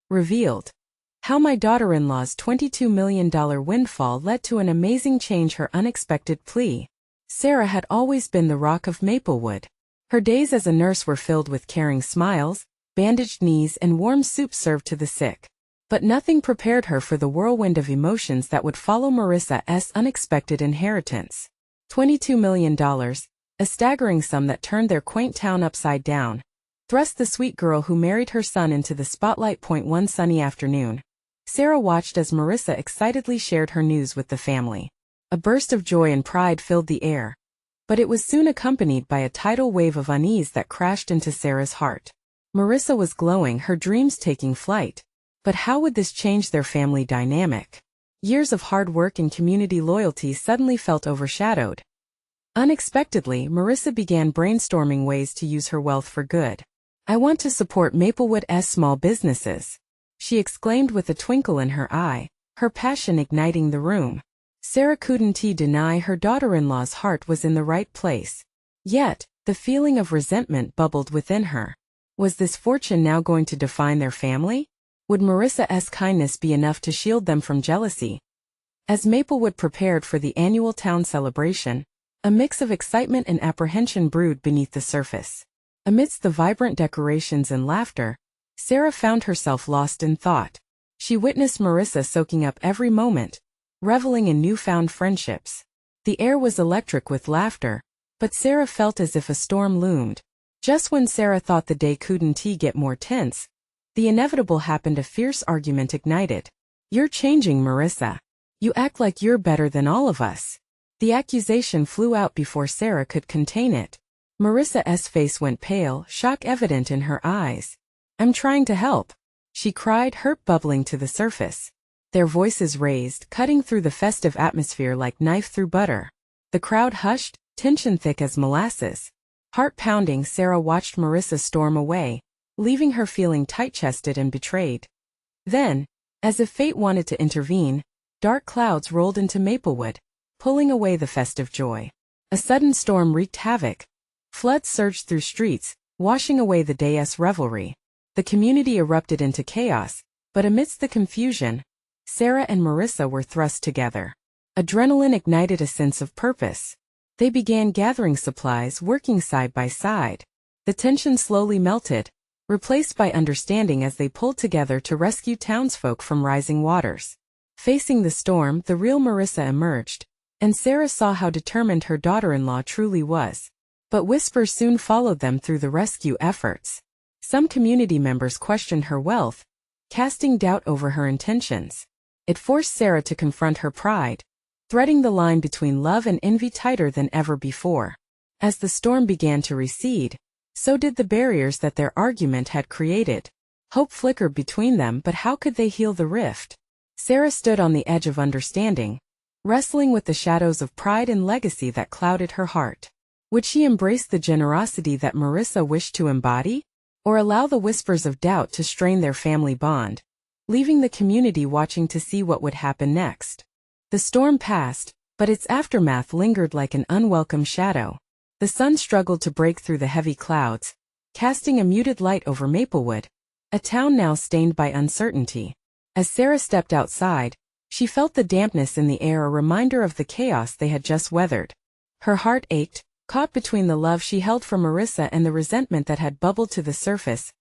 Revealed. How my daughter-in-law's $22 million windfall led to an amazing change. Her unexpected plea. Sarah had always been the rock of Maplewood. Her days as a nurse were filled with caring smiles, bandaged knees and warm soup served to the sick. But nothing prepared her for the whirlwind of emotions that would follow Marissa's unexpected inheritance. $22 million, a staggering sum that turned their quaint town upside down, thrust the sweet girl who married her son into the spotlight. One sunny afternoon, Sarah watched as Marissa excitedly shared her news with the family. A burst of joy and pride filled the air, but it was soon accompanied by a tidal wave of unease that crashed into Sarah's heart. Marissa was glowing, her dreams taking flight. But how would this change their family dynamic? Years of hard work and community loyalty suddenly felt overshadowed. Unexpectedly, Marissa began brainstorming ways to use her wealth for good. "I want to support Maplewood's small businesses," she exclaimed with a twinkle in her eye, her passion igniting the room. Sarah couldn't deny her daughter-in-law's heart was in the right place. Yet, the feeling of resentment bubbled within her. Was this fortune now going to define their family? Would Marissa's kindness be enough to shield them from jealousy? As Maplewood prepared for the annual town celebration, a mix of excitement and apprehension brewed beneath the surface. Amidst the vibrant decorations and laughter, Sarah found herself lost in thought. She witnessed Marissa soaking up every moment, reveling in newfound friendships. The air was electric with laughter, but Sarah felt as if a storm loomed. Just when Sarah thought the day couldn't get more tense, the inevitable happened. A fierce argument ignited. "You're changing, Marissa. You act like you're better than all of us." The accusation flew out before Sarah could contain it. Marissa's face went pale, shock evident in her eyes. "I'm trying to help," she cried, hurt bubbling to the surface. Their voices raised, cutting through the festive atmosphere like knife through butter. The crowd hushed, tension thick as molasses. Heart pounding, Sarah watched Marissa storm away, leaving her feeling tight-chested and betrayed. Then, as if fate wanted to intervene, dark clouds rolled into Maplewood, pulling away the festive joy. A sudden storm wreaked havoc. Floods surged through streets, washing away the day's revelry. The community erupted into chaos, but amidst the confusion, Sarah and Marissa were thrust together. Adrenaline ignited a sense of purpose. They began gathering supplies, working side by side. The tension slowly melted, replaced by understanding as they pulled together to rescue townsfolk from rising waters. Facing the storm, the real Marissa emerged, and Sarah saw how determined her daughter-in-law truly was. But whispers soon followed them through the rescue efforts. Some community members questioned her wealth, casting doubt over her intentions. It forced Sarah to confront her pride, threading the line between love and envy tighter than ever before. As the storm began to recede, so did the barriers that their argument had created. Hope flickered between them, but how could they heal the rift? Sarah stood on the edge of understanding, wrestling with the shadows of pride and legacy that clouded her heart. Would she embrace the generosity that Marissa wished to embody, or allow the whispers of doubt to strain their family bond, leaving the community watching to see what would happen next? The storm passed, but its aftermath lingered like an unwelcome shadow. The sun struggled to break through the heavy clouds, casting a muted light over Maplewood, a town now stained by uncertainty. As Sarah stepped outside, she felt the dampness in the air, a reminder of the chaos they had just weathered. Her heart ached, caught between the love she held for Marissa and the resentment that had bubbled to the surface.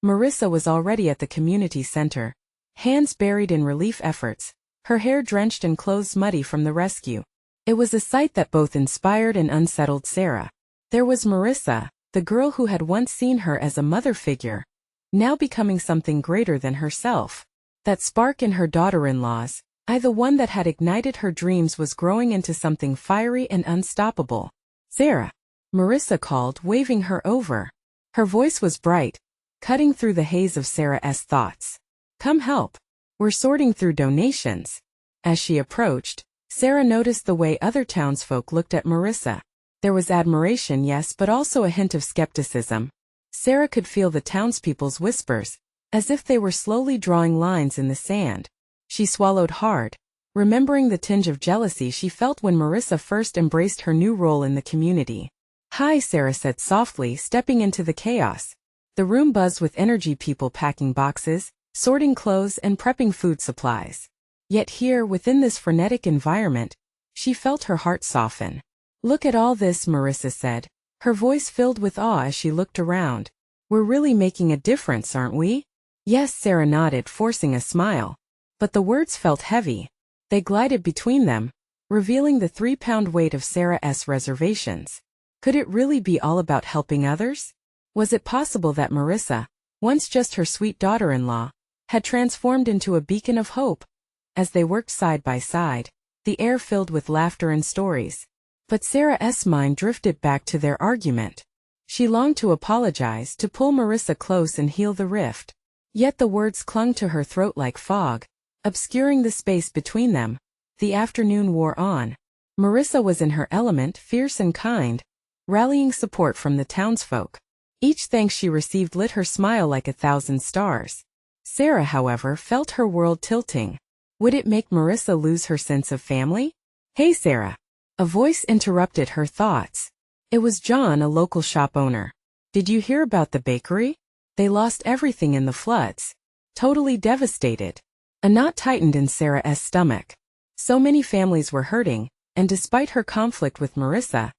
Marissa was already at the community center, hands buried in relief efforts, her hair drenched and clothes muddy from the rescue. It was a sight that both inspired and unsettled Sarah. There was Marissa, the girl who had once seen her as a mother figure, now becoming something greater than herself. That spark in her daughter-in-law's eye, the one that had ignited her dreams, was growing into something fiery and unstoppable. "Sarah," Marissa called, waving her over. Her voice was bright, cutting through the haze of Sarah's thoughts. "Come help. We're sorting through donations." As she approached, Sarah noticed the way other townsfolk looked at Marissa. There was admiration, yes, but also a hint of skepticism. Sarah could feel the townspeople's whispers, as if they were slowly drawing lines in the sand. She swallowed hard, remembering the tinge of jealousy she felt when Marissa first embraced her new role in the community. "Hi," Sarah said softly, stepping into the chaos. The room buzzed with energy, people packing boxes, sorting clothes and prepping food supplies. Yet here, within this frenetic environment, she felt her heart soften. "Look at all this," Marissa said, her voice filled with awe as she looked around. "We're really making a difference, aren't we?" "Yes," Sarah nodded, forcing a smile. But the words felt heavy. They glided between them, revealing the 3-pound weight of Sarah's reservations. Could it really be all about helping others? Was it possible that Marissa, once just her sweet daughter-in-law, had transformed into a beacon of hope? As they worked side by side, the air filled with laughter and stories. But Sarah's mind drifted back to their argument. She longed to apologize, to pull Marissa close and heal the rift. Yet the words clung to her throat like fog, obscuring the space between them. The afternoon wore on. Marissa was in her element, fierce and kind, rallying support from the townsfolk. Each thanks she received lit her smile like 1,000 stars. Sarah, however, felt her world tilting. Would it make Marissa lose her sense of family? "Hey, Sarah." A voice interrupted her thoughts. It was John, a local shop owner. "Did you hear about the bakery? They lost everything in the floods. Totally devastated." A knot tightened in Sarah's stomach. So many families were hurting, and despite her conflict with Marissa,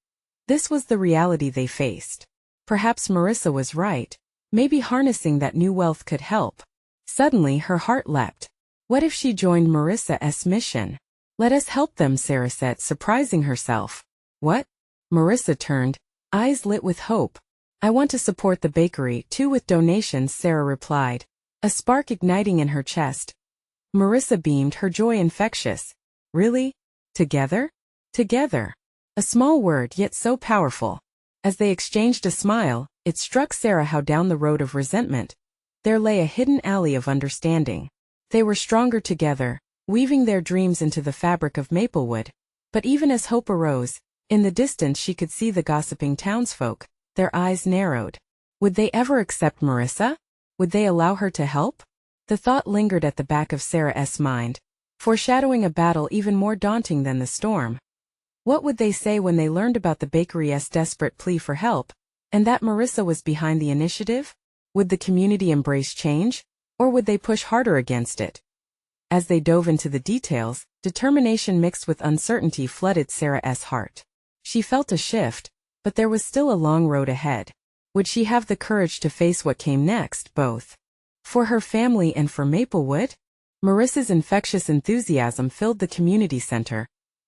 this was the reality they faced. Perhaps Marissa was right. Maybe harnessing that new wealth could help. Suddenly her heart leapt. What if she joined Marissa's mission? "Let us help them," Sarah said, surprising herself. "What?" Marissa turned, eyes lit with hope. "I want to support the bakery, too, with donations," Sarah replied, a spark igniting in her chest. Marissa beamed, her joy infectious. "Really? Together?" Together. A small word, yet so powerful. As they exchanged a smile, it struck Sarah how down the road of resentment there lay a hidden alley of understanding. They were stronger together, weaving their dreams into the fabric of Maplewood. But even as hope arose, in the distance she could see the gossiping townsfolk. Their eyes narrowed. Would they ever accept Marissa? Would they allow her to help? The thought lingered at the back of Sarah's mind, foreshadowing a battle even more daunting than the storm. What would they say when they learned about the bakery's desperate plea for help, and that Marissa was behind the initiative? Would the community embrace change, or would they push harder against it? As they dove into the details, determination mixed with uncertainty flooded Sarah's heart. She felt a shift, but there was still a long road ahead. Would she have the courage to face what came next, both for her family and for Maplewood? Marissa's infectious enthusiasm filled the community center,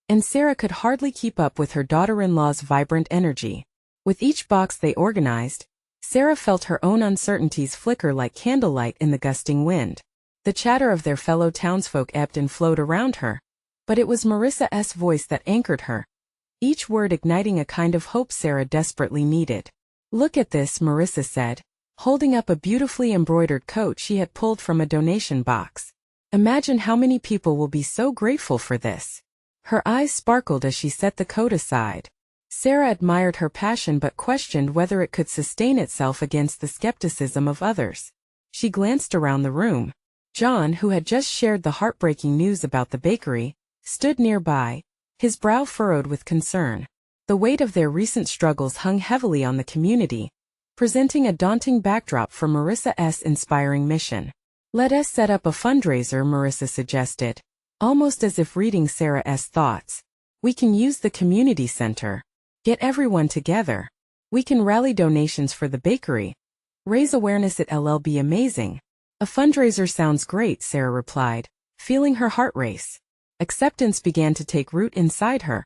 and Sarah could hardly keep up with her daughter-in-law's vibrant energy. With each box they organized, Sarah felt her own uncertainties flicker like candlelight in the gusting wind. The chatter of their fellow townsfolk ebbed and flowed around her, but it was Marissa's voice that anchored her, each word igniting a kind of hope Sarah desperately needed. "Look at this," Marissa said, holding up a beautifully embroidered coat she had pulled from a donation box. "Imagine how many people will be so grateful for this." Her eyes sparkled as she set the coat aside. Sarah admired her passion but questioned whether it could sustain itself against the skepticism of others. She glanced around the room. John, who had just shared the heartbreaking news about the bakery, stood nearby, his brow furrowed with concern. The weight of their recent struggles hung heavily on the community, presenting a daunting backdrop for Marissa's inspiring mission. "Let us set up a fundraiser," Marissa suggested, almost as if reading Sarah's thoughts. "We can use the community center. Get everyone together. We can rally donations for the bakery. Raise awareness. It'll be amazing." "A fundraiser sounds great," Sarah replied, feeling her heart race. Acceptance began to take root inside her,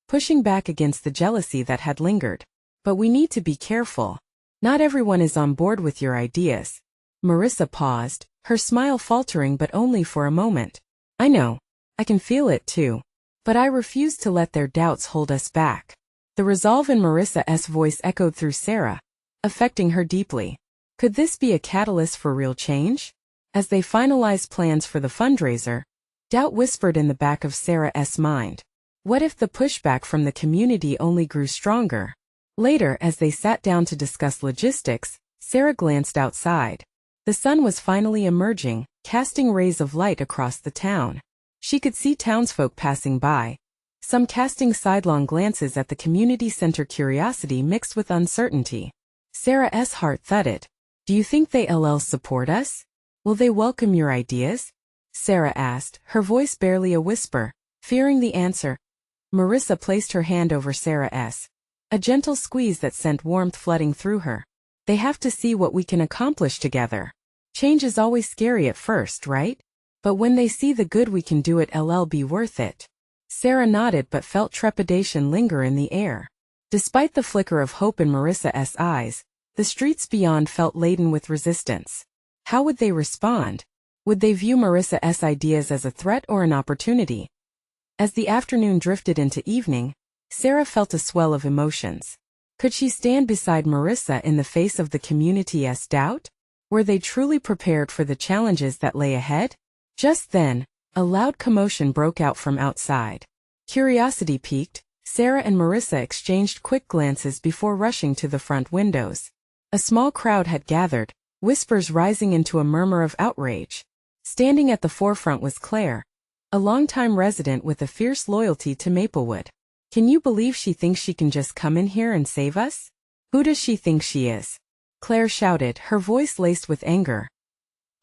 pushing back against the jealousy that had lingered. "But we need to be careful. Not everyone is on board with your ideas." Marissa paused, her smile faltering but only for a moment. "I know. I can feel it too. But I refuse to let their doubts hold us back." The resolve in Marissa's voice echoed through Sarah, affecting her deeply. Could this be a catalyst for real change? As they finalized plans for the fundraiser, doubt whispered in the back of Sarah's mind. What if the pushback from the community only grew stronger? Later, as they sat down to discuss logistics, Sarah glanced outside. The sun was finally emerging, casting rays of light across the town. She could see townsfolk passing by, some casting sidelong glances at the community center, curiosity mixed with uncertainty. Sarah's heart thudded. "Do you think they'll support us?" Will they welcome your ideas? Sarah asked, her voice barely a whisper, fearing the answer. Marissa placed her hand over Sarah's. A gentle squeeze that sent warmth flooding through her. They have to see what we can accomplish together. Change is always scary at first, right? But when they see the good we can do, it'll be worth it. Sarah nodded but felt trepidation linger in the air. Despite the flicker of hope in Marissa's eyes, the streets beyond felt laden with resistance. How would they respond? Would they view Marissa's ideas as a threat or an opportunity? As the afternoon drifted into evening, Sarah felt a swell of emotions. Could she stand beside Marissa in the face of the community's doubt? Were they truly prepared for the challenges that lay ahead? Just then, a loud commotion broke out from outside. Curiosity piqued, Sarah and Marissa exchanged quick glances before rushing to the front windows. A small crowd had gathered, whispers rising into a murmur of outrage. Standing at the forefront was Claire, a longtime resident with a fierce loyalty to Maplewood. Can you believe she thinks she can just come in here and save us? Who does she think she is? Claire shouted, her voice laced with anger.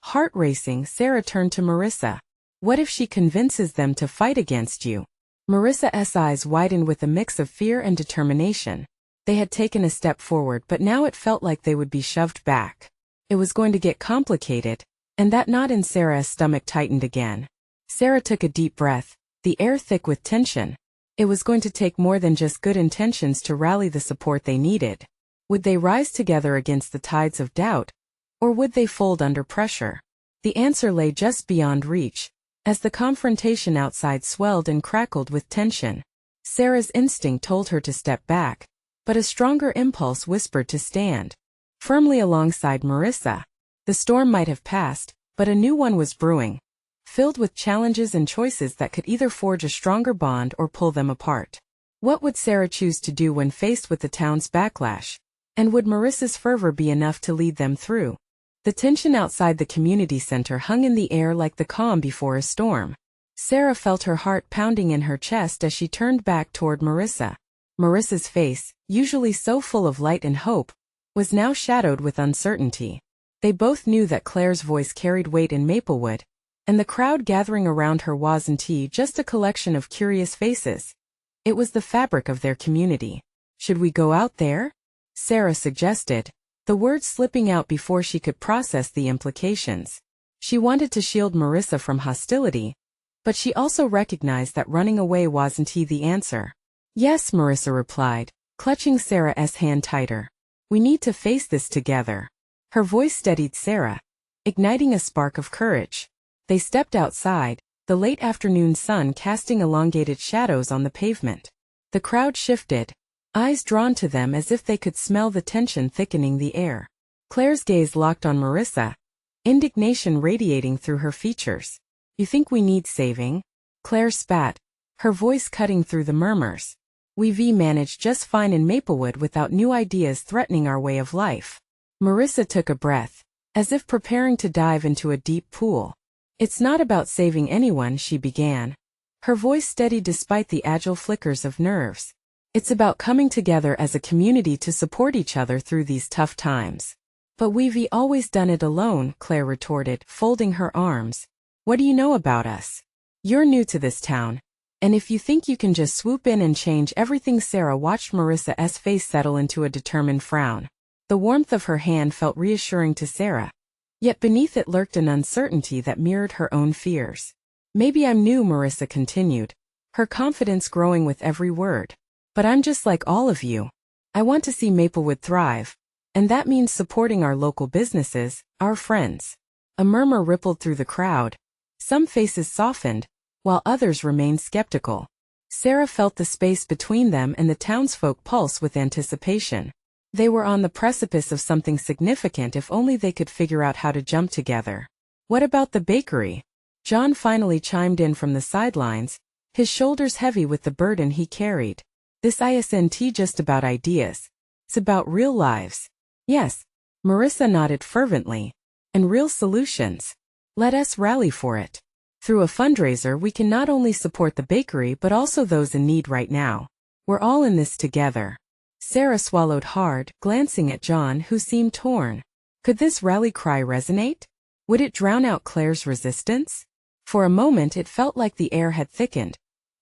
Heart racing, Sarah turned to Marissa. What if she convinces them to fight against you? Marissa's eyes widened with a mix of fear and determination. They had taken a step forward, but now it felt like they would be shoved back. It was going to get complicated, and that knot in Sarah's stomach tightened again. Sarah took a deep breath, the air thick with tension. It was going to take more than just good intentions to rally the support they needed. Would they rise together against the tides of doubt, or would they fold under pressure? The answer lay just beyond reach, as the confrontation outside swelled and crackled with tension. Sarah's instinct told her to step back, but a stronger impulse whispered to stand firmly alongside Marissa. The storm might have passed, but a new one was brewing, filled with challenges and choices that could either forge a stronger bond or pull them apart. What would Sarah choose to do when faced with the town's backlash? And would Marissa's fervor be enough to lead them through? The tension outside the community center hung in the air like the calm before a storm. Sarah felt her heart pounding in her chest as she turned back toward Marissa. Marissa's face, usually so full of light and hope, was now shadowed with uncertainty. They both knew that Claire's voice carried weight in Maplewood, and the crowd gathering around her wasn't just a collection of curious faces. It was the fabric of their community. Should we go out there? Sarah suggested, the words slipping out before she could process the implications. She wanted to shield Marissa from hostility, but she also recognized that running away wasn't the answer. Yes, Marissa replied, clutching Sarah's hand tighter. We need to face this together. Her voice steadied Sarah, igniting a spark of courage. They stepped outside, the late afternoon sun casting elongated shadows on the pavement. The crowd shifted, eyes drawn to them as if they could smell the tension thickening the air. Claire's gaze locked on Marissa, indignation radiating through her features. You think we need saving? Claire spat, her voice cutting through the murmurs. We've managed just fine in Maplewood without new ideas threatening our way of life. Marissa took a breath, as if preparing to dive into a deep pool. It's not about saving anyone, she began, her voice steady despite the agile flickers of nerves. It's about coming together as a community to support each other through these tough times. But we've always done it alone, Claire retorted, folding her arms. What do you know about us? You're new to this town, and if you think you can just swoop in and change everything. Sarah watched Marissa's face settle into a determined frown. The warmth of her hand felt reassuring to Sarah, yet beneath it lurked an uncertainty that mirrored her own fears. Maybe I'm new, Marissa continued, her confidence growing with every word. But I'm just like all of you. I want to see Maplewood thrive, and that means supporting our local businesses, our friends. A murmur rippled through the crowd. Some faces softened, while others remained skeptical. Sarah felt the space between them and the townsfolk pulse with anticipation. They were on the precipice of something significant if only they could figure out how to jump together. What about the bakery? John finally chimed in from the sidelines, his shoulders heavy with the burden he carried. This isn't just about ideas. It's about real lives. Yes, Marissa nodded fervently. And real solutions. Let us rally for it. Through a fundraiser we can not only support the bakery but also those in need right now. We're all in this together. Sarah swallowed hard, glancing at John, who seemed torn. Could this rally cry resonate? Would it drown out Claire's resistance? For a moment it felt like the air had thickened,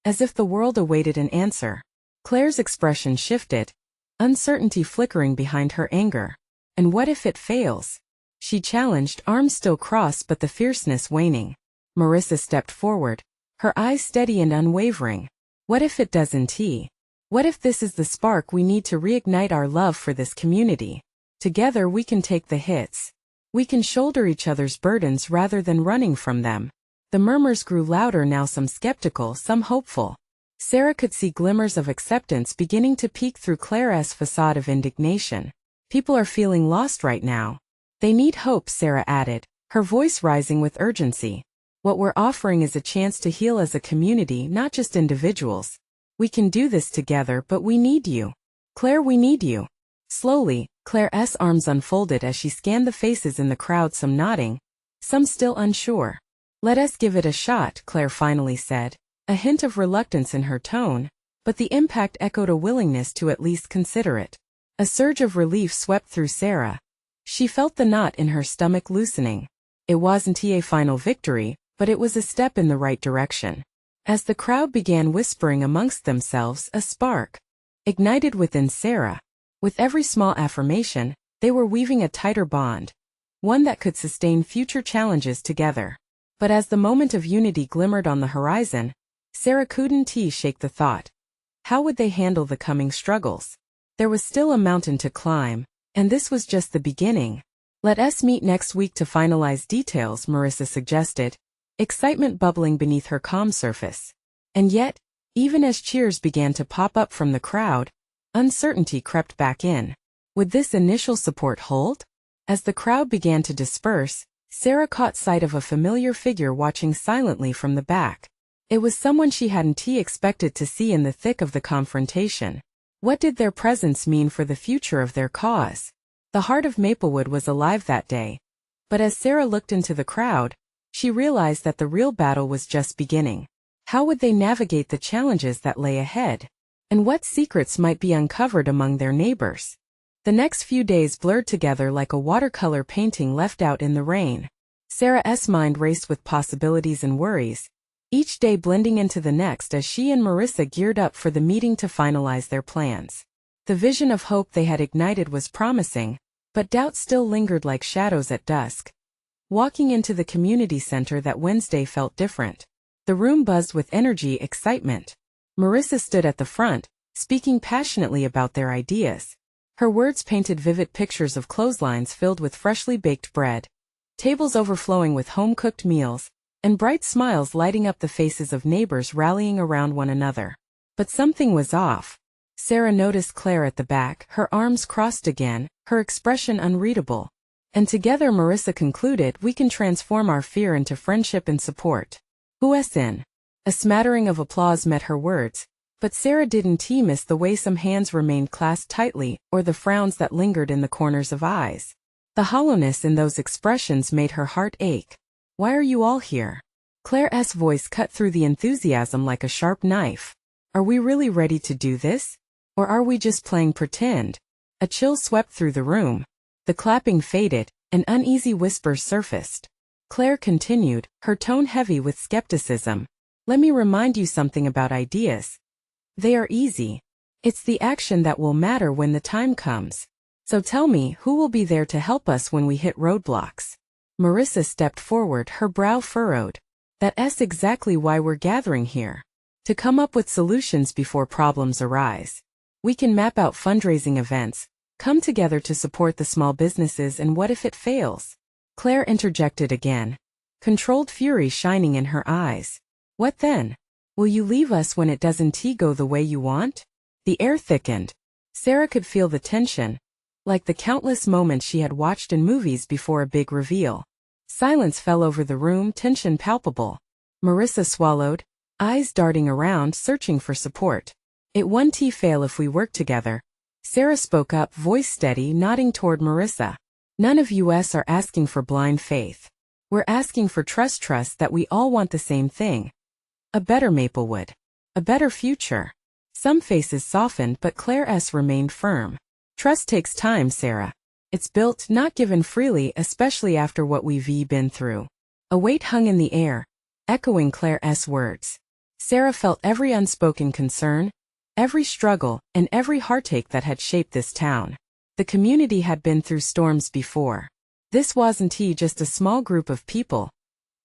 as if the world awaited an answer. Claire's expression shifted, uncertainty flickering behind her anger. And what if it fails? She challenged, arms still crossed but the fierceness waning. Marissa stepped forward, her eyes steady and unwavering. What if it doesn't? What if this is the spark we need to reignite our love for this community? Together we can take the hits. We can shoulder each other's burdens rather than running from them. The murmurs grew louder now, some skeptical, some hopeful. Sarah could see glimmers of acceptance beginning to peek through Claire's facade of indignation. People are feeling lost right now. They need hope, Sarah added, her voice rising with urgency. What we're offering is a chance to heal as a community, not just individuals. We can do this together, but we need you. Claire, we need you. Slowly, Claire's arms unfolded as she scanned the faces in the crowd, some nodding, some still unsure. Let us give it a shot, Claire finally said, a hint of reluctance in her tone, but the impact echoed a willingness to at least consider it. A surge of relief swept through Sarah. She felt the knot in her stomach loosening. It wasn't a final victory, but it was a step in the right direction. As the crowd began whispering amongst themselves, a spark ignited within Sarah. With every small affirmation, they were weaving a tighter bond, one that could sustain future challenges together. But as the moment of unity glimmered on the horizon, Sarah couldn't shake the thought. How would they handle the coming struggles? There was still a mountain to climb, and this was just the beginning. Let us meet next week to finalize details, Marissa suggested, excitement bubbling beneath her calm surface. And yet, even as cheers began to pop up from the crowd, uncertainty crept back in. Would this initial support hold? As the crowd began to disperse, Sarah caught sight of a familiar figure watching silently from the back. It was someone she hadn't expected to see in the thick of the confrontation. What did their presence mean for the future of their cause? The heart of Maplewood was alive that day. But as Sarah looked into the crowd, she realized that the real battle was just beginning. How would they navigate the challenges that lay ahead? And what secrets might be uncovered among their neighbors? The next few days blurred together like a watercolor painting left out in the rain. Sarah's mind raced with possibilities and worries, each day blending into the next as she and Marissa geared up for the meeting to finalize their plans. The vision of hope they had ignited was promising, but doubt still lingered like shadows at dusk. Walking into the community center that Wednesday felt different. The room buzzed with energy, excitement. Marissa stood at the front, speaking passionately about their ideas. Her words painted vivid pictures of clotheslines filled with freshly baked bread, tables overflowing with home-cooked meals, and bright smiles lighting up the faces of neighbors rallying around one another. But something was off. Sarah noticed Claire at the back, her arms crossed again, her expression unreadable. And together, Marissa concluded, we can transform our fear into friendship and support. Who's in? A smattering of applause met her words, but Sarah didn't miss the way some hands remained clasped tightly, or the frowns that lingered in the corners of eyes. The hollowness in those expressions made her heart ache. Why are you all here? Claire's voice cut through the enthusiasm like a sharp knife. Are we really ready to do this? Or are we just playing pretend? A chill swept through the room. The clapping faded, and uneasy whispers surfaced. Claire continued, her tone heavy with skepticism. Let me remind you something about ideas. They are easy. It's the action that will matter when the time comes. So tell me, who will be there to help us when we hit roadblocks? Marissa stepped forward, her brow furrowed. That's exactly why we're gathering here. To come up with solutions before problems arise. We can map out fundraising events, come together to support the small businesses, and what if it fails? Claire interjected again, controlled fury shining in her eyes. What then? Will you leave us when it doesn't go the way you want? The air thickened. Sarah could feel the tension, like the countless moments she had watched in movies before a big reveal. Silence fell over the room, tension palpable. Marissa swallowed, eyes darting around, searching for support. It won't fail if we work together. Sarah spoke up, voice steady, nodding toward Marissa. None of us are asking for blind faith. We're asking for trust that we all want the same thing. A better Maplewood. A better future. Some faces softened, but Claire's remained firm. Trust takes time, Sarah. It's built, not given freely, especially after what we've been through. A weight hung in the air, echoing Claire's words. Sarah felt every unspoken concern, every struggle, and every heartache that had shaped this town. The community had been through storms before. This wasn't just a small group of people.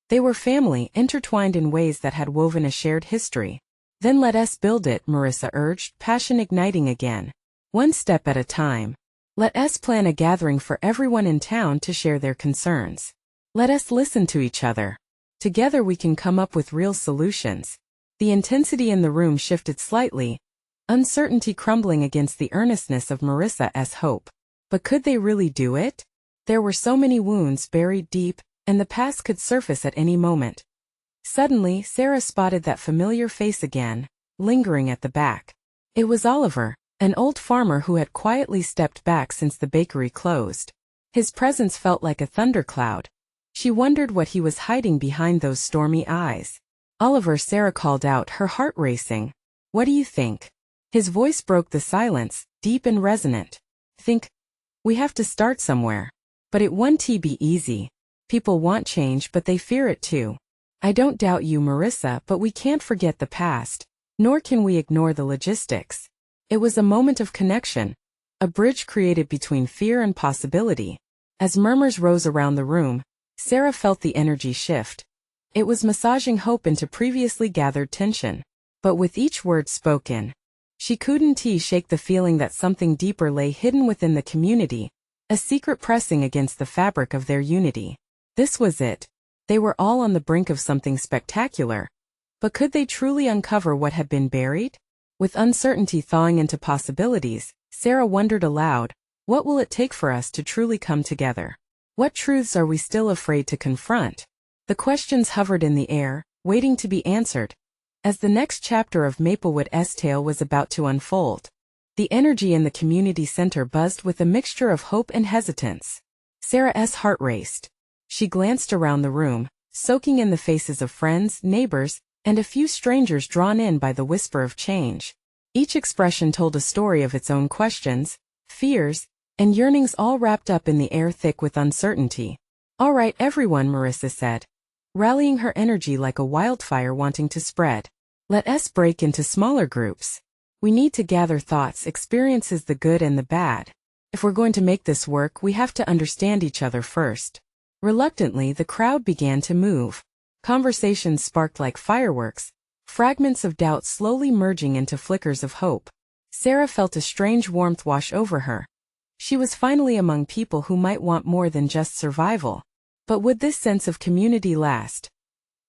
They were family, intertwined in ways that had woven a shared history. Then let us build it, Marissa urged, passion igniting again. One step at a time. Let us plan a gathering for everyone in town to share their concerns. Let us listen to each other. Together we can come up with real solutions. The intensity in the room shifted slightly, uncertainty crumbling against the earnestness of Marissa's hope. But could they really do it? There were so many wounds buried deep, and the past could surface at any moment. Suddenly, Sarah spotted that familiar face again, lingering at the back. It was Oliver, an old farmer who had quietly stepped back since the bakery closed. His presence felt like a thundercloud. She wondered what he was hiding behind those stormy eyes. Oliver, Sarah called out, her heart racing. What do you think? His voice broke the silence, deep and resonant. Think. We have to start somewhere. But it won't be easy. People want change, but they fear it too. I don't doubt you, Marissa, but we can't forget the past, nor can we ignore the logistics. It was a moment of connection, a bridge created between fear and possibility. As murmurs rose around the room, Sarah felt the energy shift. It was massaging hope into previously gathered tension. But with each word spoken, she couldn't shake the feeling that something deeper lay hidden within the community, a secret pressing against the fabric of their unity. This was it. They were all on the brink of something spectacular. But could they truly uncover what had been buried? With uncertainty thawing into possibilities, Sarah wondered aloud, what will it take for us to truly come together? What truths are we still afraid to confront? The questions hovered in the air, waiting to be answered. As the next chapter of Maplewood's tale was about to unfold, the energy in the community center buzzed with a mixture of hope and hesitance. Sarah's heart raced. She glanced around the room, soaking in the faces of friends, neighbors, and a few strangers drawn in by the whisper of change. Each expression told a story of its own questions, fears, and yearnings, all wrapped up in the air thick with uncertainty. All right, everyone, Marissa said, rallying her energy like a wildfire wanting to spread. Let us break into smaller groups. We need to gather thoughts, experiences, the good and the bad. If we're going to make this work, we have to understand each other first. Reluctantly, the crowd began to move. Conversations sparked like fireworks, fragments of doubt slowly merging into flickers of hope. Sarah felt a strange warmth wash over her. She was finally among people who might want more than just survival. But would this sense of community last?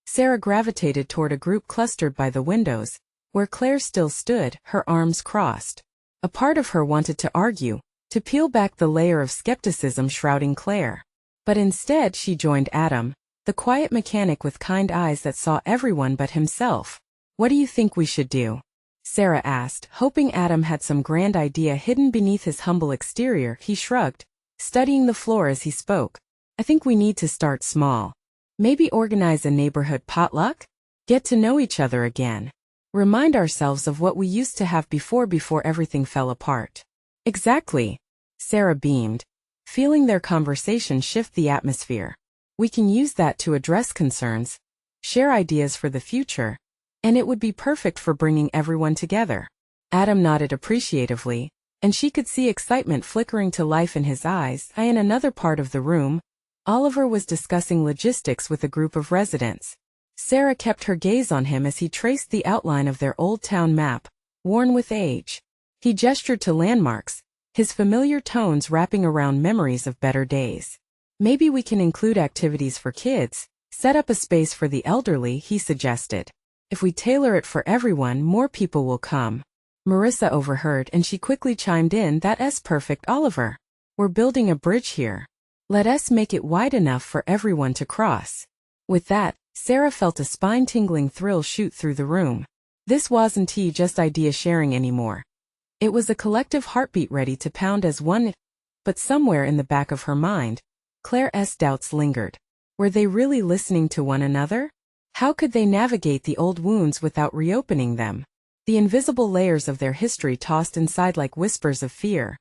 Sarah gravitated toward a group clustered by the windows, where Claire still stood, her arms crossed. A part of her wanted to argue, to peel back the layer of skepticism shrouding Claire. But instead she joined Adam, the quiet mechanic with kind eyes that saw everyone but himself. What do you think we should do? Sarah asked, hoping Adam had some grand idea hidden beneath his humble exterior. He shrugged, studying the floor as he spoke. I think we need to start small. Maybe organize a neighborhood potluck? Get to know each other again. Remind ourselves of what we used to have before everything fell apart. Exactly. Sarah beamed, feeling their conversation shift the atmosphere. We can use that to address concerns, share ideas for the future, and it would be perfect for bringing everyone together. Adam nodded appreciatively, and she could see excitement flickering to life in his eyes. In another part of the room, Oliver was discussing logistics with a group of residents. Sarah kept her gaze on him as he traced the outline of their old town map, worn with age. He gestured to landmarks, his familiar tones wrapping around memories of better days. Maybe we can include activities for kids, set up a space for the elderly, he suggested. If we tailor it for everyone, more people will come. Marissa overheard and she quickly chimed in, that's perfect, Oliver. We're building a bridge here. Let us make it wide enough for everyone to cross. With that, Sarah felt a spine-tingling thrill shoot through the room. This wasn't just idea sharing anymore. It was a collective heartbeat ready to pound as one. But somewhere in the back of her mind, Claire's doubts lingered. Were they really listening to one another? How could they navigate the old wounds without reopening them? The invisible layers of their history tossed inside like whispers of fear.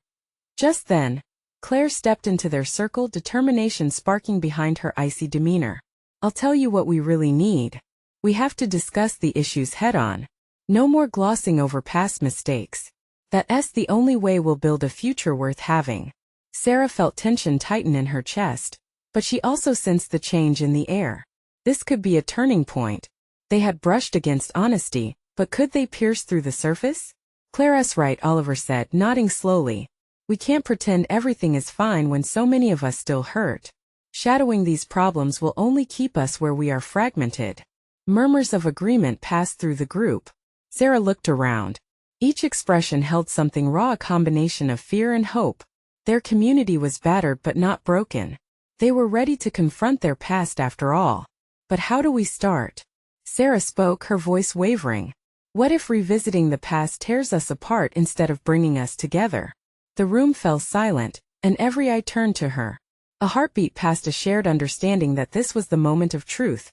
Just then, Claire stepped into their circle, determination sparking behind her icy demeanor. I'll tell you what we really need. We have to discuss the issues head-on. No more glossing over past mistakes. That's the only way we'll build a future worth having. Sarah felt tension tighten in her chest, but she also sensed the change in the air. This could be a turning point. They had brushed against honesty, but could they pierce through the surface? Claire's right, Oliver said, nodding slowly. We can't pretend everything is fine when so many of us still hurt. Shadowing these problems will only keep us where we are fragmented. Murmurs of agreement passed through the group. Sarah looked around. Each expression held something raw, a combination of fear and hope. Their community was battered but not broken. They were ready to confront their past after all. But how do we start? Sarah spoke, her voice wavering. What if revisiting the past tears us apart instead of bringing us together? The room fell silent, and every eye turned to her. A heartbeat passed, a shared understanding that this was the moment of truth.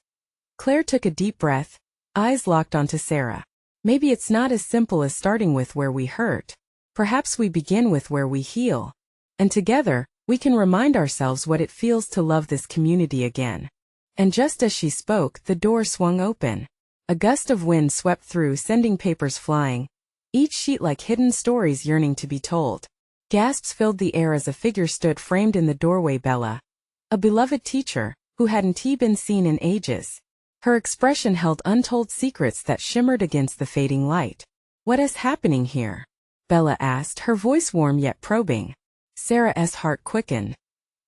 Claire took a deep breath, eyes locked onto Sarah. Maybe it's not as simple as starting with where we hurt. Perhaps we begin with where we heal. And together, we can remind ourselves what it feels to love this community again. And just as she spoke, the door swung open. A gust of wind swept through, sending papers flying, each sheet like hidden stories yearning to be told. Gasps filled the air as a figure stood framed in the doorway, Bella. A beloved teacher, who hadn't been seen in ages. Her expression held untold secrets that shimmered against the fading light. What is happening here? Bella asked, her voice warm yet probing. Sarah's heart quickened.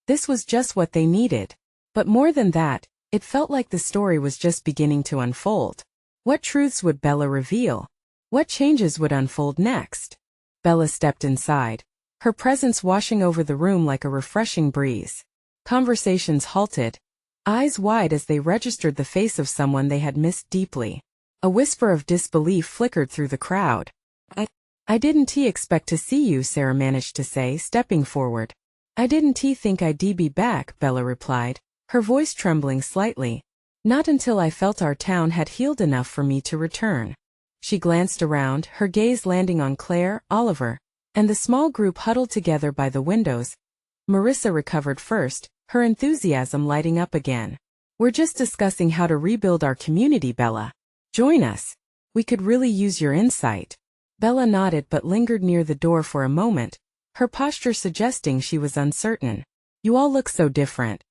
This was just what they needed. But more than that, it felt like the story was just beginning to unfold. What truths would Bella reveal? What changes would unfold next? Bella stepped inside, her presence washing over the room like a refreshing breeze. Conversations halted, eyes wide as they registered the face of someone they had missed deeply. A whisper of disbelief flickered through the crowd. I didn't expect to see you, Sarah managed to say, stepping forward. I didn't think I'd be back, Bella replied, her voice trembling slightly. Not until I felt our town had healed enough for me to return. She glanced around, her gaze landing on Claire, Oliver, and the small group huddled together by the windows. Marissa recovered first, her enthusiasm lighting up again. We're just discussing how to rebuild our community, Bella. Join us. We could really use your insight. Bella nodded but lingered near the door for a moment, her posture suggesting she was uncertain. You all look so different.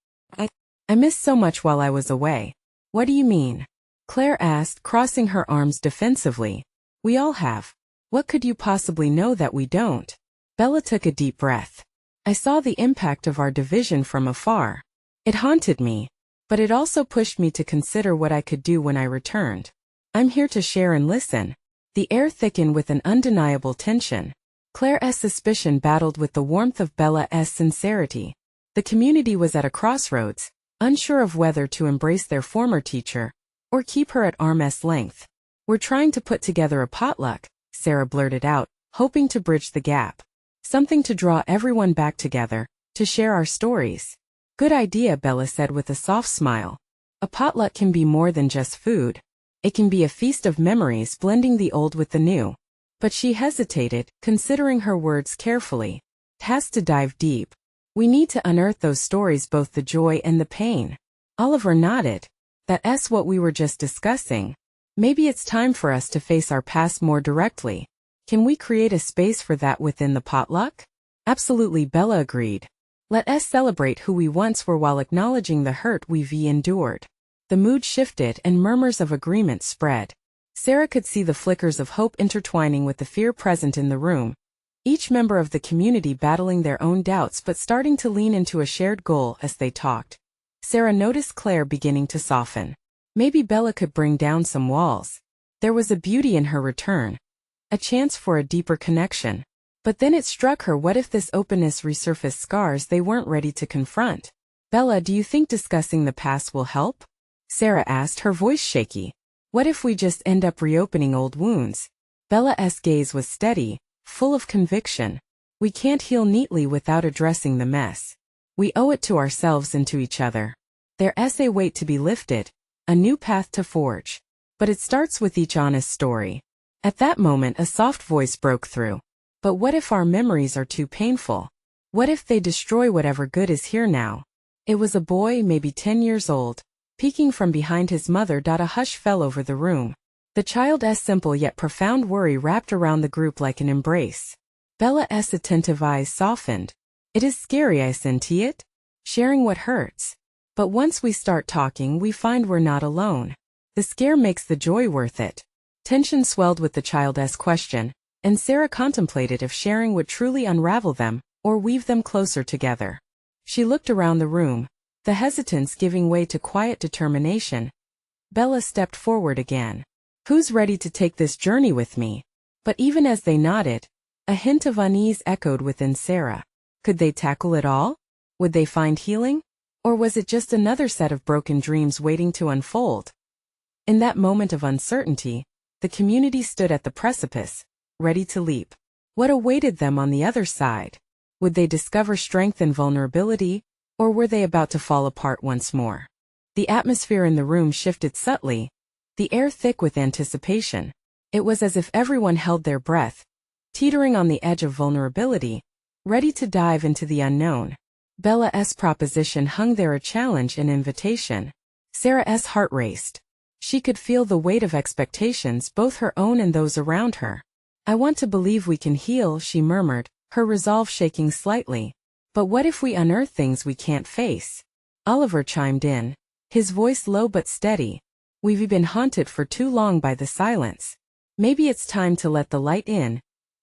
I missed so much while I was away. What do you mean? Claire asked, crossing her arms defensively. We all have. What could you possibly know that we don't? Bella took a deep breath. I saw the impact of our division from afar. It haunted me, but it also pushed me to consider what I could do when I returned. I'm here to share and listen. The air thickened with an undeniable tension. Claire's suspicion battled with the warmth of Bella's sincerity. The community was at a crossroads, unsure of whether to embrace their former teacher or keep her at arm's length. We're trying to put together a potluck, Sarah blurted out, hoping to bridge the gap. Something to draw everyone back together, to share our stories. Good idea, Bella said with a soft smile. A potluck can be more than just food. It can be a feast of memories, blending the old with the new. But she hesitated, considering her words carefully. It has to dive deep. We need to unearth those stories, both the joy and the pain. Oliver nodded. That's what we were just discussing. Maybe it's time for us to face our past more directly. Can we create a space for that within the potluck? Absolutely, Bella agreed. Let us celebrate who we once were while acknowledging the hurt we've endured. The mood shifted and murmurs of agreement spread. Sarah could see the flickers of hope intertwining with the fear present in the room. Each member of the community battling their own doubts but starting to lean into a shared goal as they talked. Sarah noticed Claire beginning to soften. Maybe Bella could bring down some walls. There was a beauty in her return. A chance for a deeper connection. But then it struck her, what if this openness resurfaced scars they weren't ready to confront? Bella, do you think discussing the past will help? Sarah asked, her voice shaky. What if we just end up reopening old wounds? Bella's gaze was steady, full of conviction. We can't heal neatly without addressing the mess. We owe it to ourselves and to each other. There's a weight to be lifted, a new path to forge. But it starts with each honest story. At that moment, a soft voice broke through. But what if our memories are too painful? What if they destroy whatever good is here now? It was a boy, maybe 10 years old, peeking from behind his mother. A hush fell over the room. The child's simple yet profound worry wrapped around the group like an embrace. Bella's attentive eyes softened. It is scary, isn't it? Sharing what hurts. But once we start talking, we find we're not alone. The scare makes the joy worth it. Tension swelled with the child's question, and Sarah contemplated if sharing would truly unravel them, or weave them closer together. She looked around the room, the hesitance giving way to quiet determination. Bella stepped forward again. Who's ready to take this journey with me? But even as they nodded, a hint of unease echoed within Sarah. Could they tackle it all? Would they find healing? Or was it just another set of broken dreams waiting to unfold? In that moment of uncertainty, the community stood at the precipice, ready to leap. What awaited them on the other side? Would they discover strength and vulnerability, or were they about to fall apart once more? The atmosphere in the room shifted subtly, the air thick with anticipation. It was as if everyone held their breath, teetering on the edge of vulnerability, ready to dive into the unknown. Bella's proposition hung there, a challenge and invitation. Sarah's heart raced. She could feel the weight of expectations, both her own and those around her. I want to believe we can heal, she murmured, her resolve shaking slightly. But what if we unearth things we can't face? Oliver chimed in, his voice low but steady. We've been haunted for too long by the silence. Maybe it's time to let the light in,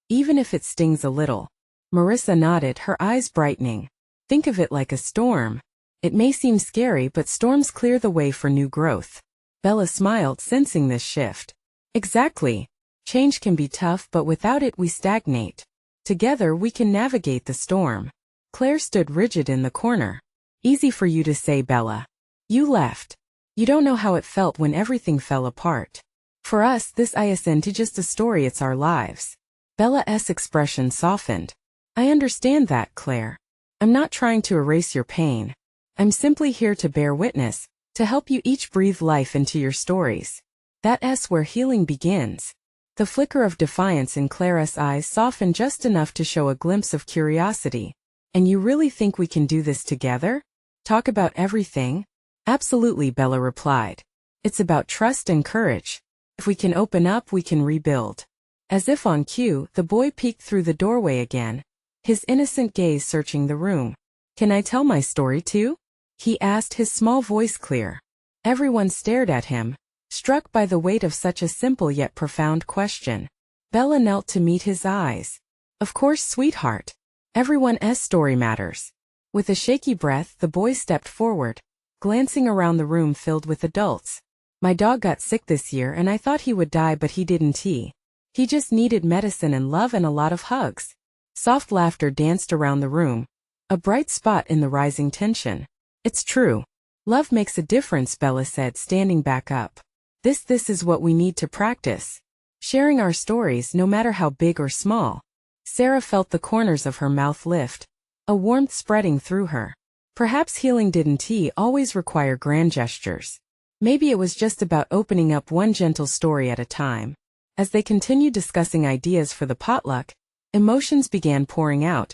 even if it stings a little. Marissa nodded, her eyes brightening. Think of it like a storm. It may seem scary, but storms clear the way for new growth. Bella smiled, sensing this shift. Exactly. Change can be tough, but without it we stagnate. Together we can navigate the storm. Claire stood rigid in the corner. Easy for you to say, Bella. You left. You don't know how it felt when everything fell apart. For us, this isn't just a story, it's our lives. Bella's expression softened. I understand that, Claire. I'm not trying to erase your pain. I'm simply here to bear witness, to help you each breathe life into your stories. That's where healing begins. The flicker of defiance in Claire's eyes softened just enough to show a glimpse of curiosity. And you really think we can do this together? Talk about everything? Absolutely, Bella replied. It's about trust and courage. If we can open up, we can rebuild. As if on cue, the boy peeked through the doorway again, his innocent gaze searching the room. Can I tell my story too? He asked, his small voice clear. Everyone stared at him, struck by the weight of such a simple yet profound question. Bella knelt to meet his eyes. Of course, sweetheart. Everyone's story matters. With a shaky breath, the boy stepped forward, glancing around the room filled with adults. My dog got sick this year and I thought he would die, but he didn't. He just needed medicine and love and a lot of hugs. Soft laughter danced around the room, a bright spot in the rising tension. It's true. Love makes a difference, Bella said, standing back up. This is what we need to practice. Sharing our stories, no matter how big or small. Sarah felt the corners of her mouth lift, a warmth spreading through her. Perhaps healing didn't always require grand gestures. Maybe it was just about opening up one gentle story at a time. As they continued discussing ideas for the potluck, emotions began pouring out.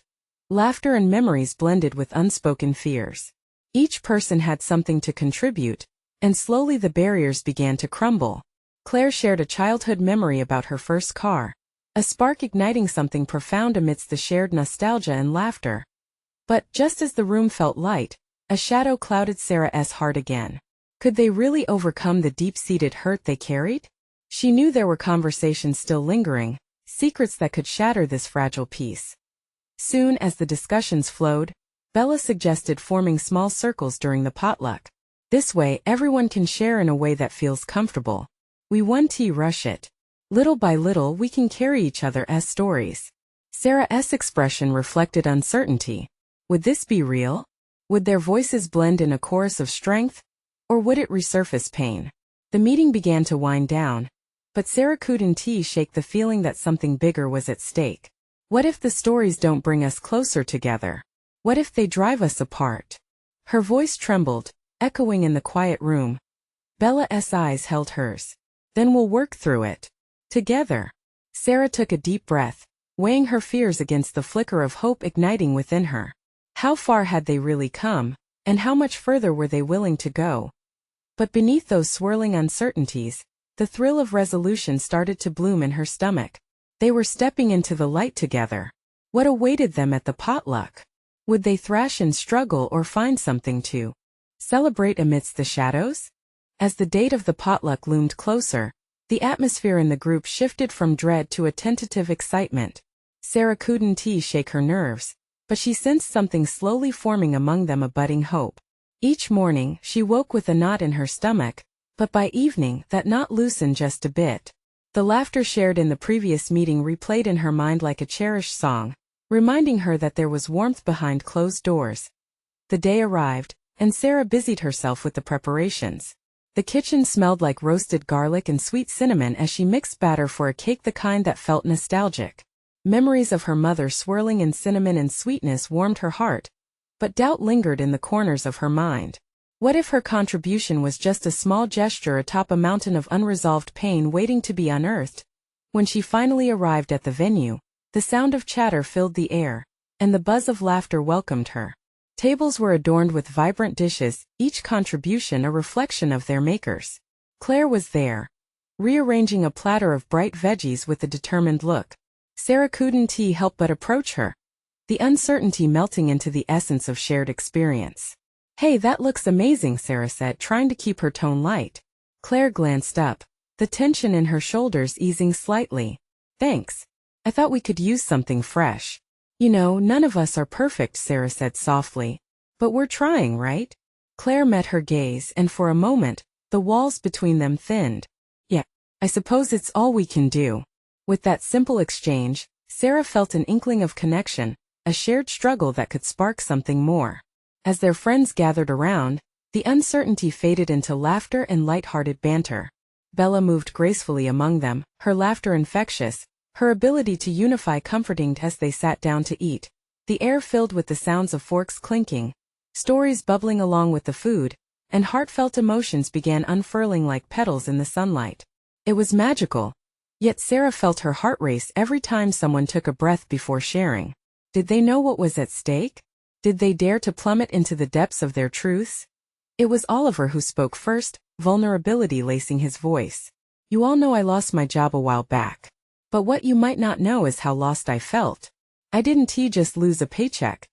Laughter and memories blended with unspoken fears. Each person had something to contribute, and slowly the barriers began to crumble. Claire shared a childhood memory about her first car, a spark igniting something profound amidst the shared nostalgia and laughter. But just as the room felt light, a shadow clouded Sarah's heart again. Could they really overcome the deep-seated hurt they carried? She knew there were conversations still lingering, secrets that could shatter this fragile peace. Soon as the discussions flowed, Bella suggested forming small circles during the potluck. This way, everyone can share in a way that feels comfortable. We won't rush it. Little by little, we can carry each other's stories. Sarah's expression reflected uncertainty. Would this be real? Would their voices blend in a chorus of strength? Or would it resurface pain? The meeting began to wind down, but Sarah couldn't shake the feeling that something bigger was at stake. What if the stories don't bring us closer together? What if they drive us apart? Her voice trembled, echoing in the quiet room. Bella's eyes held hers. Then we'll work through it. Together. Sarah took a deep breath, weighing her fears against the flicker of hope igniting within her. How far had they really come, and how much further were they willing to go? But beneath those swirling uncertainties, the thrill of resolution started to bloom in her stomach. They were stepping into the light together. What awaited them at the potluck? Would they thrash and struggle or find something to celebrate amidst the shadows? As the date of the potluck loomed closer, the atmosphere in the group shifted from dread to a tentative excitement. Sarah couldn't shake her nerves, but she sensed something slowly forming among them, a budding hope. Each morning, she woke with a knot in her stomach, but by evening, that knot loosened just a bit. The laughter shared in the previous meeting replayed in her mind like a cherished song, reminding her that there was warmth behind closed doors. The day arrived, and Sarah busied herself with the preparations. The kitchen smelled like roasted garlic and sweet cinnamon as she mixed batter for a cake, the kind that felt nostalgic. Memories of her mother swirling in cinnamon and sweetness warmed her heart, but doubt lingered in the corners of her mind. What if her contribution was just a small gesture atop a mountain of unresolved pain waiting to be unearthed? When she finally arrived at the venue, the sound of chatter filled the air, and the buzz of laughter welcomed her. Tables were adorned with vibrant dishes, each contribution a reflection of their makers. Claire was there, rearranging a platter of bright veggies with a determined look. Sarah couldn't help but approach her, the uncertainty melting into the essence of shared experience. "Hey, that looks amazing," Sarah said, trying to keep her tone light. Claire glanced up, the tension in her shoulders easing slightly. "Thanks. I thought we could use something fresh." "You know, none of us are perfect," Sarah said softly. "But we're trying, right?" Claire met her gaze, and for a moment, the walls between them thinned. "Yeah, I suppose it's all we can do." With that simple exchange, Sarah felt an inkling of connection, a shared struggle that could spark something more. As their friends gathered around, the uncertainty faded into laughter and light-hearted banter. Bella moved gracefully among them, her laughter infectious, her ability to unify comforting as they sat down to eat. The air filled with the sounds of forks clinking, stories bubbling along with the food, and heartfelt emotions began unfurling like petals in the sunlight. It was magical. Yet Sarah felt her heart race every time someone took a breath before sharing. Did they know what was at stake? Did they dare to plummet into the depths of their truths? It was Oliver who spoke first, vulnerability lacing his voice. "You all know I lost my job a while back. But what you might not know is how lost I felt. I didn't just lose a paycheck.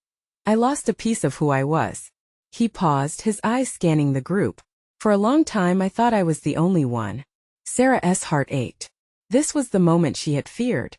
I lost a piece of who I was." He paused, his eyes scanning the group. "For a long time I thought I was the only one." Sarah's heart ached. This was the moment she had feared.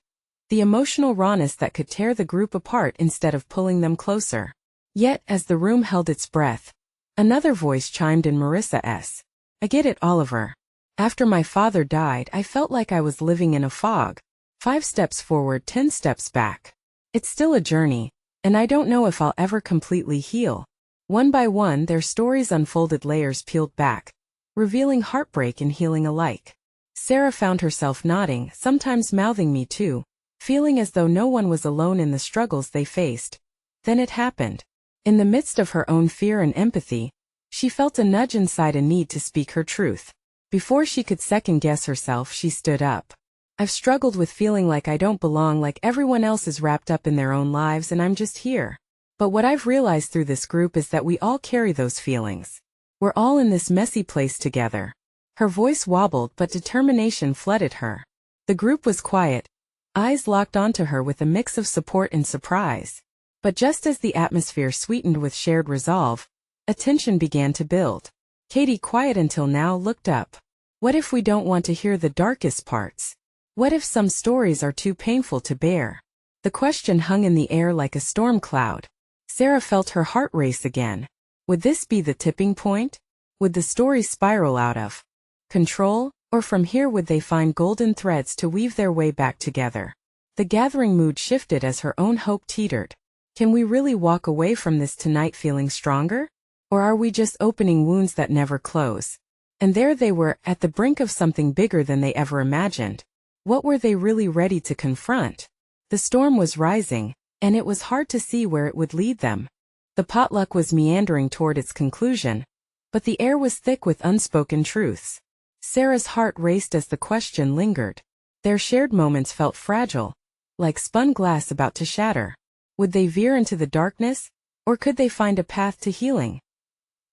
The emotional rawness that could tear the group apart instead of pulling them closer. Yet, as the room held its breath, another voice chimed in, Marissa's. "I get it, Oliver. After my father died, I felt like I was living in a fog. 5 steps forward, 10 steps back. It's still a journey, and I don't know if I'll ever completely heal." One by one, their stories unfolded, layers peeled back, revealing heartbreak and healing alike. Sarah found herself nodding, sometimes mouthing "me too," feeling as though no one was alone in the struggles they faced. Then it happened. In the midst of her own fear and empathy, she felt a nudge inside, a need to speak her truth. Before she could second-guess herself, she stood up. "I've struggled with feeling like I don't belong, like everyone else is wrapped up in their own lives and I'm just here. But what I've realized through this group is that we all carry those feelings. We're all in this messy place together." Her voice wobbled, but determination flooded her. The group was quiet, eyes locked onto her with a mix of support and surprise. But just as the atmosphere sweetened with shared resolve, a tension began to build. Katie, quiet until now, looked up. "What if we don't want to hear the darkest parts? What if some stories are too painful to bear?" The question hung in the air like a storm cloud. Sarah felt her heart race again. Would this be the tipping point? Would the story spiral out of control, or from here would they find golden threads to weave their way back together? The gathering mood shifted as her own hope teetered. Can we really walk away from this tonight feeling stronger? Or are we just opening wounds that never close? And there they were, at the brink of something bigger than they ever imagined. What were they really ready to confront? The storm was rising, and it was hard to see where it would lead them. The potluck was meandering toward its conclusion, but the air was thick with unspoken truths. Sarah's heart raced as the question lingered. Their shared moments felt fragile, like spun glass about to shatter. Would they veer into the darkness, or could they find a path to healing?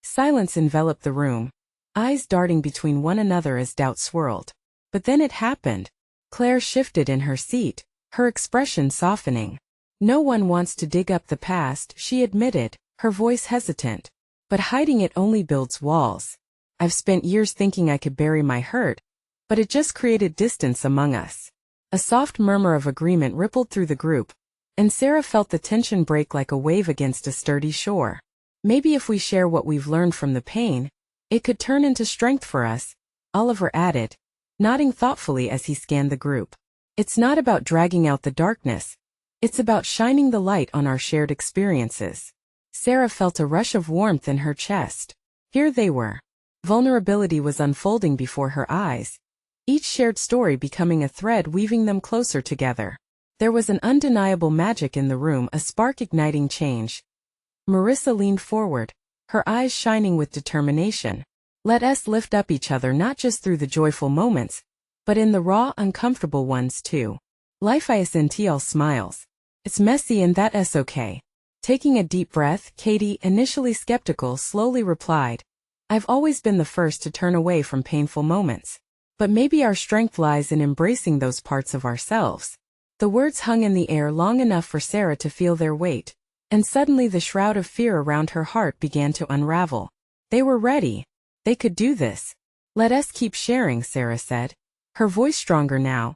Silence enveloped the room, eyes darting between one another as doubt swirled. But then it happened. Claire shifted in her seat, her expression softening. No one wants to dig up the past, she admitted, her voice hesitant. But hiding it only builds walls. I've spent years thinking I could bury my hurt, but it just created distance among us. A soft murmur of agreement rippled through the group, and Sarah felt the tension break like a wave against a sturdy shore. Maybe if we share what we've learned from the pain, it could turn into strength for us, Oliver added, nodding thoughtfully as he scanned the group. It's not about dragging out the darkness. It's about shining the light on our shared experiences. Sarah felt a rush of warmth in her chest. Here they were. Vulnerability was unfolding before her eyes, each shared story becoming a thread weaving them closer together. There was an undeniable magic in the room, a spark igniting change. Marissa leaned forward, her eyes shining with determination. Let us lift up each other not just through the joyful moments, but in the raw, uncomfortable ones too. Life isn't smiles. It's messy and that's okay. Taking a deep breath, Katie, initially skeptical, slowly replied, I've always been the first to turn away from painful moments. But maybe our strength lies in embracing those parts of ourselves. The words hung in the air long enough for Sarah to feel their weight, and suddenly the shroud of fear around her heart began to unravel. They were ready. They could do this. Let us keep sharing, Sarah said, her voice stronger now,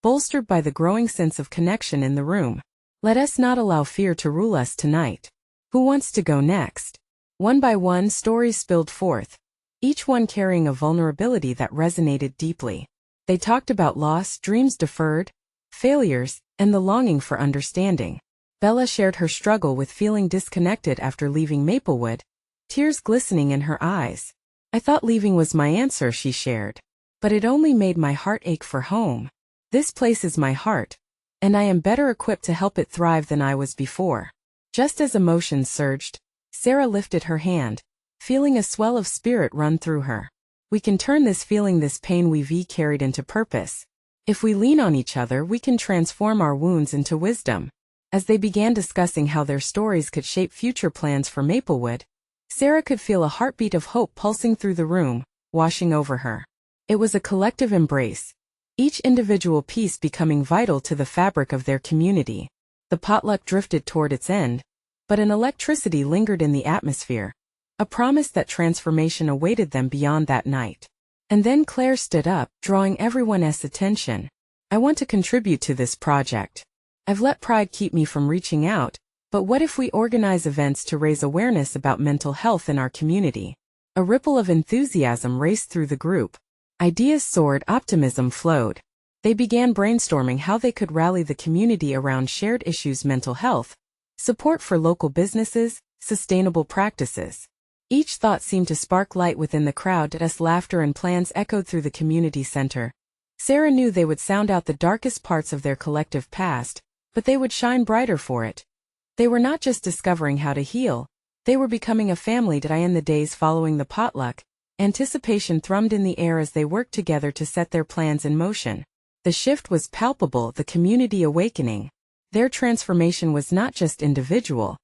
bolstered by the growing sense of connection in the room. Let us not allow fear to rule us tonight. Who wants to go next? One by one, stories spilled forth, each one carrying a vulnerability that resonated deeply. They talked about loss, dreams deferred, failures, and the longing for understanding. Bella shared her struggle with feeling disconnected after leaving Maplewood, tears glistening in her eyes. I thought leaving was my answer, she shared. But it only made my heart ache for home. This place is my heart, and I am better equipped to help it thrive than I was before. Just as emotions surged, Sarah lifted her hand, feeling a swell of spirit run through her. We can turn this feeling, this pain we've carried into purpose. If we lean on each other, we can transform our wounds into wisdom. As they began discussing how their stories could shape future plans for Maplewood, Sarah could feel a heartbeat of hope pulsing through the room, washing over her. It was a collective embrace, each individual piece becoming vital to the fabric of their community. The potluck drifted toward its end, but an electricity lingered in the atmosphere, a promise that transformation awaited them beyond that night. And then Claire stood up, drawing everyone's attention. I want to contribute to this project. I've let pride keep me from reaching out, but what if we organize events to raise awareness about mental health in our community? A ripple of enthusiasm raced through the group. Ideas soared, optimism flowed. They began brainstorming how they could rally the community around shared issues: mental health, support for local businesses, sustainable practices. Each thought seemed to spark light within the crowd as laughter and plans echoed through the community center. Sarah knew they would sound out the darkest parts of their collective past, but they would shine brighter for it. They were not just discovering how to heal, they were becoming a family. In the days following the potluck, anticipation thrummed in the air as they worked together to set their plans in motion. The shift was palpable, the community awakening. Their transformation was not just individual,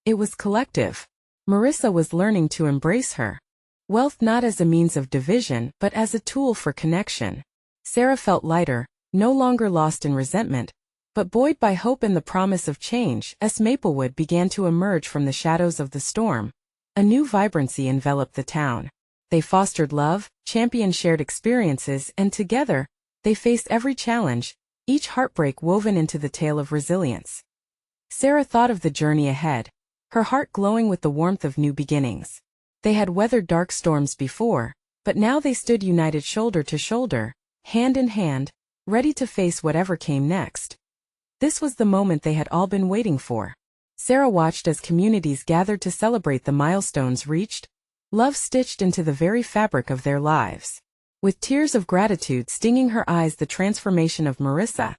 it was collective. Marissa was learning to embrace her wealth not as a means of division but as a tool for connection. Sarah felt lighter, no longer lost in resentment, but buoyed by hope and the promise of change. As Maplewood began to emerge from the shadows of the storm, a new vibrancy enveloped the town. They fostered love, championed shared experiences, and together, they faced every challenge, each heartbreak woven into the tale of resilience. Sarah thought of the journey ahead, her heart glowing with the warmth of new beginnings. They had weathered dark storms before, but now they stood united shoulder to shoulder, hand in hand, ready to face whatever came next. This was the moment they had all been waiting for. Sarah watched as communities gathered to celebrate the milestones reached, love stitched into the very fabric of their lives. With tears of gratitude stinging her eyes, the transformation of Marissa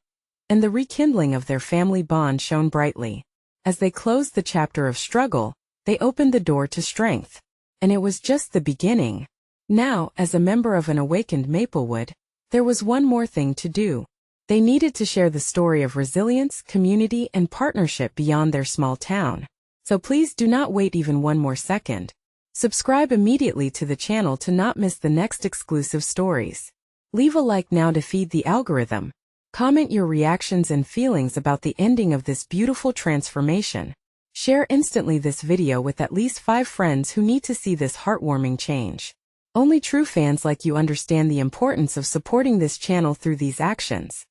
and the rekindling of their family bond shone brightly. As they closed the chapter of struggle, they opened the door to strength. And it was just the beginning. Now, as a member of an awakened Maplewood, there was one more thing to do. They needed to share the story of resilience, community, and partnership beyond their small town. So please do not wait even one more second. Subscribe immediately to the channel to not miss the next exclusive stories. Leave a like now to feed the algorithm. Comment your reactions and feelings about the ending of this beautiful transformation. Share instantly this video with at least 5 friends who need to see this heartwarming change. Only true fans like you understand the importance of supporting this channel through these actions.